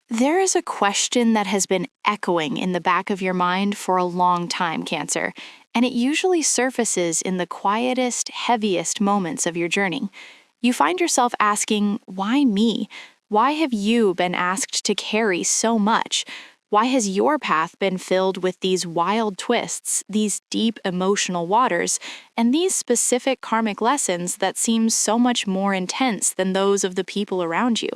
There is a question that has been echoing in the back of your mind for a long time, Cancer, and it usually surfaces in the quietest, heaviest moments of your journey. You find yourself asking, why me? Why have you been asked to carry so much? Why has your path been filled with these wild twists, these deep emotional waters, and these specific karmic lessons that seem so much more intense than those of the people around you?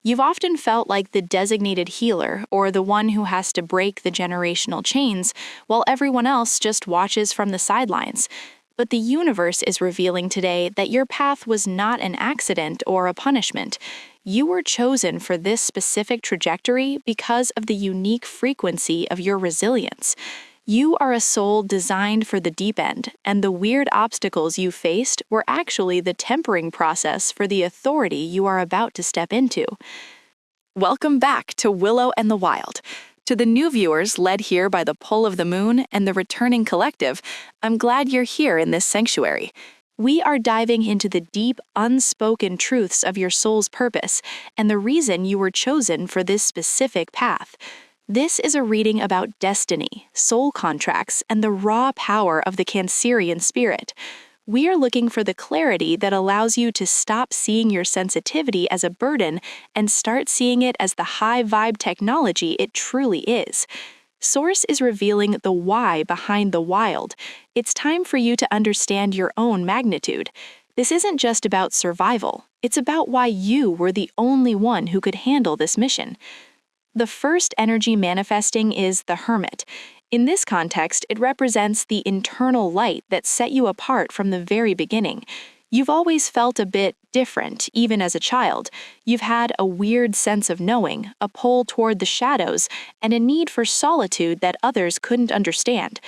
You've often felt like the designated healer or the one who has to break the generational chains while everyone else just watches from the sidelines. But the universe is revealing today that your path was not an accident or a punishment. You were chosen for this specific trajectory because of the unique frequency of your resilience. You are a soul designed for the deep end, and the weird obstacles you faced were actually the tempering process for the authority you are about to step into. Welcome back to Willow and the Wild. To the new viewers led here by the pull of the moon and the returning collective, I'm glad you're here in this sanctuary. We are diving into the deep, unspoken truths of your soul's purpose and the reason you were chosen for this specific path. This is a reading about destiny, soul contracts, and the raw power of the Cancerian spirit. We are looking for the clarity that allows you to stop seeing your sensitivity as a burden and start seeing it as the high-vibe technology it truly is. Source is revealing the why behind the wild. It's time for you to understand your own magnitude. This isn't just about survival. It's about why you were the only one who could handle this mission. The first energy manifesting is the Hermit. In this context, it represents the internal light that set you apart from the very beginning. You've always felt a bit different, even as a child. You've had a weird sense of knowing, a pull toward the shadows, and a need for solitude that others couldn't understand.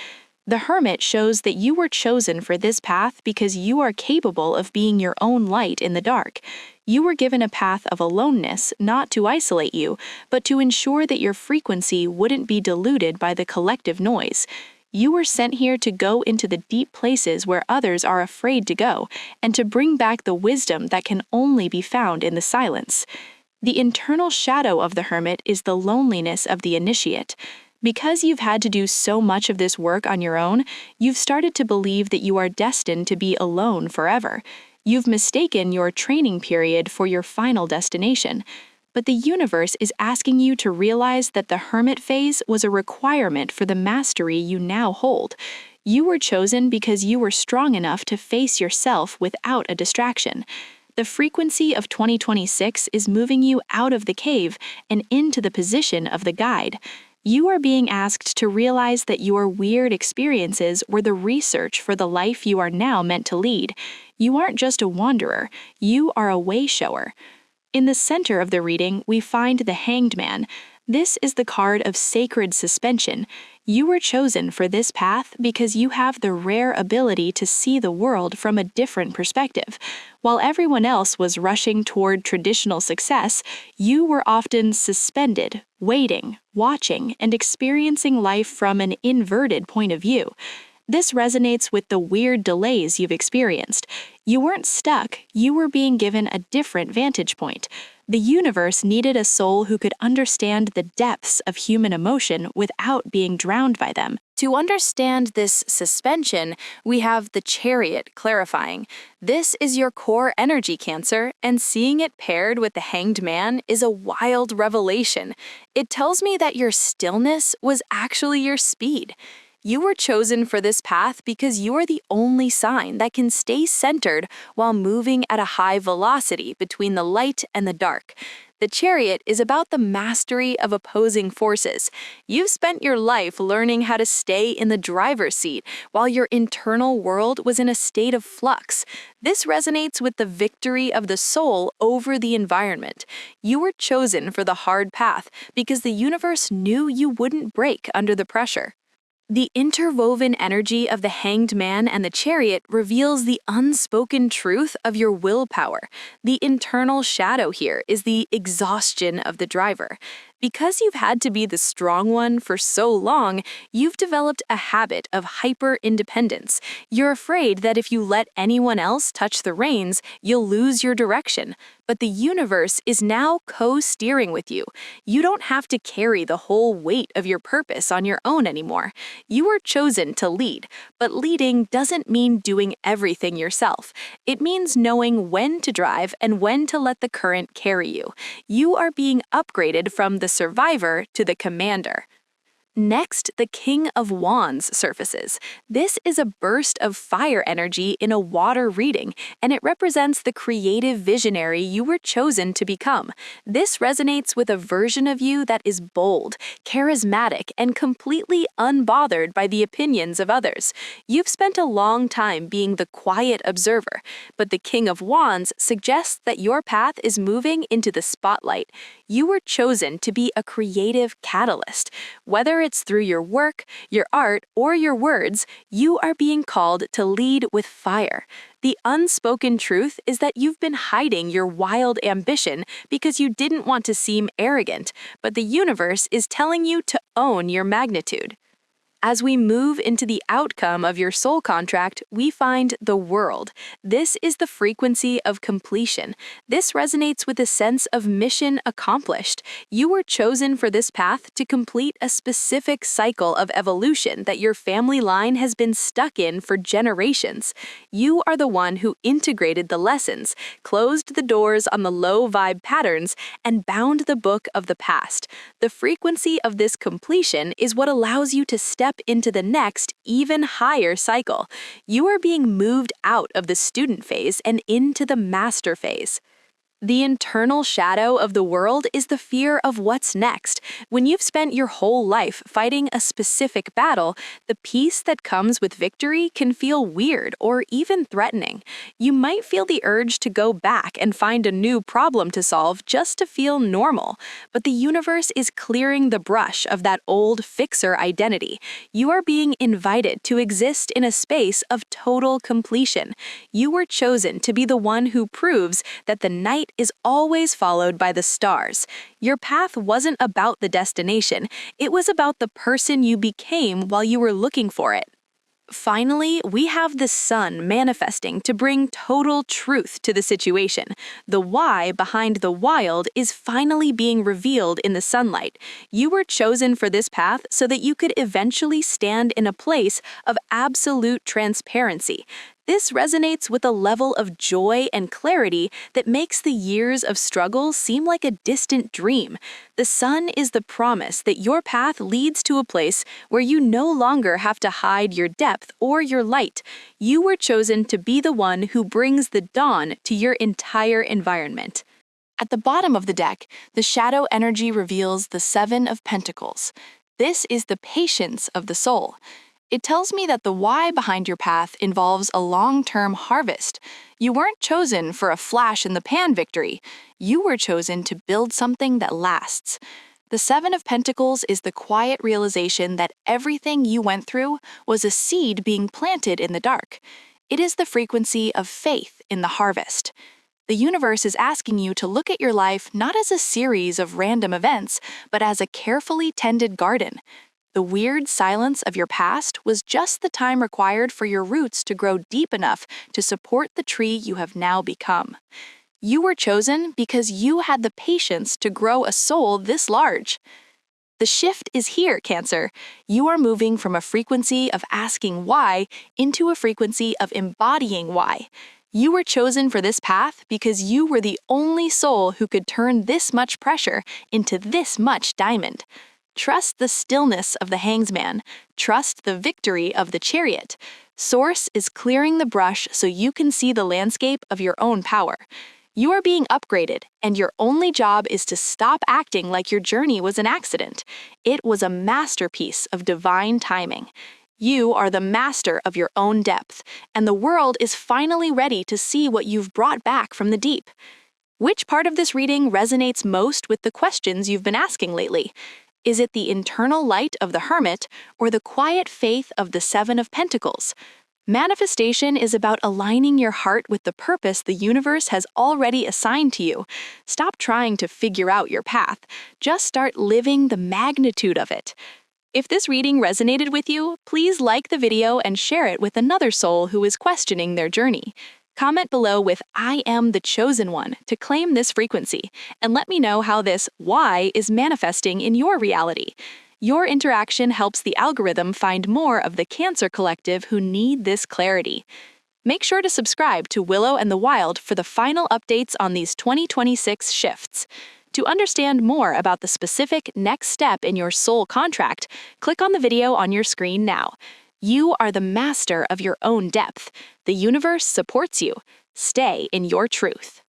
The Hermit shows that you were chosen for this path because you are capable of being your own light in the dark. You were given a path of aloneness not to isolate you, but to ensure that your frequency wouldn't be diluted by the collective noise. You were sent here to go into the deep places where others are afraid to go, and to bring back the wisdom that can only be found in the silence. The internal shadow of the Hermit is the loneliness of the initiate. Because you've had to do so much of this work on your own, you've started to believe that you are destined to be alone forever. You've mistaken your training period for your final destination. But the universe is asking you to realize that the Hermit phase was a requirement for the mastery you now hold. You were chosen because you were strong enough to face yourself without a distraction. The frequency of 2026 is moving you out of the cave and into the position of the guide. You are being asked to realize that your weird experiences were the research for the life you are now meant to lead. You aren't just a wanderer, you are a way-shower. In the center of the reading, we find the Hanged Man. This is the card of sacred suspension. You were chosen for this path because you have the rare ability to see the world from a different perspective. While everyone else was rushing toward traditional success, you were often suspended, waiting, watching, and experiencing life from an inverted point of view. This resonates with the weird delays you've experienced. You weren't stuck, you were being given a different vantage point. The universe needed a soul who could understand the depths of human emotion without being drowned by them. To understand this suspension, we have the Chariot clarifying. This is your core energy, Cancer, and seeing it paired with the Hanged Man is a wild revelation. It tells me that your stillness was actually your speed. You were chosen for this path because you are the only sign that can stay centered while moving at a high velocity between the light and the dark. The Chariot is about the mastery of opposing forces. You've spent your life learning how to stay in the driver's seat while your internal world was in a state of flux. This resonates with the victory of the soul over the environment. You were chosen for the hard path because the universe knew you wouldn't break under the pressure. The interwoven energy of the Hanged Man and the Chariot reveals the unspoken truth of your willpower. The internal shadow here is the exhaustion of the driver. Because you've had to be the strong one for so long, you've developed a habit of hyper-independence. You're afraid that if you let anyone else touch the reins, you'll lose your direction. But the universe is now co-steering with you. You don't have to carry the whole weight of your purpose on your own anymore. You were chosen to lead, but leading doesn't mean doing everything yourself. It means knowing when to drive and when to let the current carry you. You are being upgraded from the survivor to the commander. Next, the King of Wands surfaces. This is a burst of fire energy in a water reading, and it represents the creative visionary you were chosen to become. This resonates with a version of you that is bold, charismatic, and completely unbothered by the opinions of others. You've spent a long time being the quiet observer, but the King of Wands suggests that your path is moving into the spotlight. You were chosen to be a creative catalyst. Whether it's through your work, your art, or your words, you are being called to lead with fire. The unspoken truth is that you've been hiding your wild ambition because you didn't want to seem arrogant, but the universe is telling you to own your magnitude. As we move into the outcome of your soul contract, we find the world. This is the frequency of completion. This resonates with a sense of mission accomplished. You were chosen for this path to complete a specific cycle of evolution that your family line has been stuck in for generations. You are the one who integrated the lessons, closed the doors on the low vibe patterns, and bound the book of the past. The frequency of this completion is what allows you to step into the next, even higher cycle. You are being moved out of the student phase and into the master phase. The internal shadow of the world is the fear of what's next. When you've spent your whole life fighting a specific battle, the peace that comes with victory can feel weird or even threatening. You might feel the urge to go back and find a new problem to solve just to feel normal. But the universe is clearing the brush of that old fixer identity. You are being invited to exist in a space of total completion. You were chosen to be the one who proves that the night is always followed by the stars. Your path wasn't about the destination, it was about the person you became while you were looking for it. Finally, we have the sun manifesting to bring total truth to the situation. The why behind the wild is finally being revealed in the sunlight. You were chosen for this path so that you could eventually stand in a place of absolute transparency. This resonates with a level of joy and clarity that makes the years of struggle seem like a distant dream. The sun is the promise that your path leads to a place where you no longer have to hide your depth or your light. You were chosen to be the one who brings the dawn to your entire environment. At the bottom of the deck, the shadow energy reveals the Seven of Pentacles. This is the patience of the soul. It tells me that the why behind your path involves a long-term harvest. You weren't chosen for a flash-in-the-pan victory. You were chosen to build something that lasts. The Seven of Pentacles is the quiet realization that everything you went through was a seed being planted in the dark. It is the frequency of faith in the harvest. The universe is asking you to look at your life not as a series of random events, but as a carefully tended garden. The weird silence of your past was just the time required for your roots to grow deep enough to support the tree you have now become. You were chosen because you had the patience to grow a soul this large. The shift is here, Cancer. You are moving from a frequency of asking why into a frequency of embodying why. You were chosen for this path because you were the only soul who could turn this much pressure into this much diamond. Trust the stillness of the hangsman. Trust the victory of the chariot. Source is clearing the brush so you can see the landscape of your own power. You are being upgraded, and your only job is to stop acting like your journey was an accident. It was a masterpiece of divine timing. You are the master of your own depth, and the world is finally ready to see what you've brought back from the deep. Which part of this reading resonates most with the questions you've been asking lately? Is it the internal light of the Hermit or the quiet faith of the Seven of Pentacles? Manifestation is about aligning your heart with the purpose the universe has already assigned to you. Stop trying to figure out your path. Just start living the magnitude of it. If this reading resonated with you, please like the video and share it with another soul who is questioning their journey. Comment below with "I am the chosen one" to claim this frequency, and let me know how this why is manifesting in your reality. Your interaction helps the algorithm find more of the Cancer collective who need this clarity. Make sure to subscribe to Willow and the Wild for the final updates on these 2026 shifts. To understand more about the specific next step in your soul contract, click on the video on your screen now. You are the master of your own depth. The universe supports you. Stay in your truth.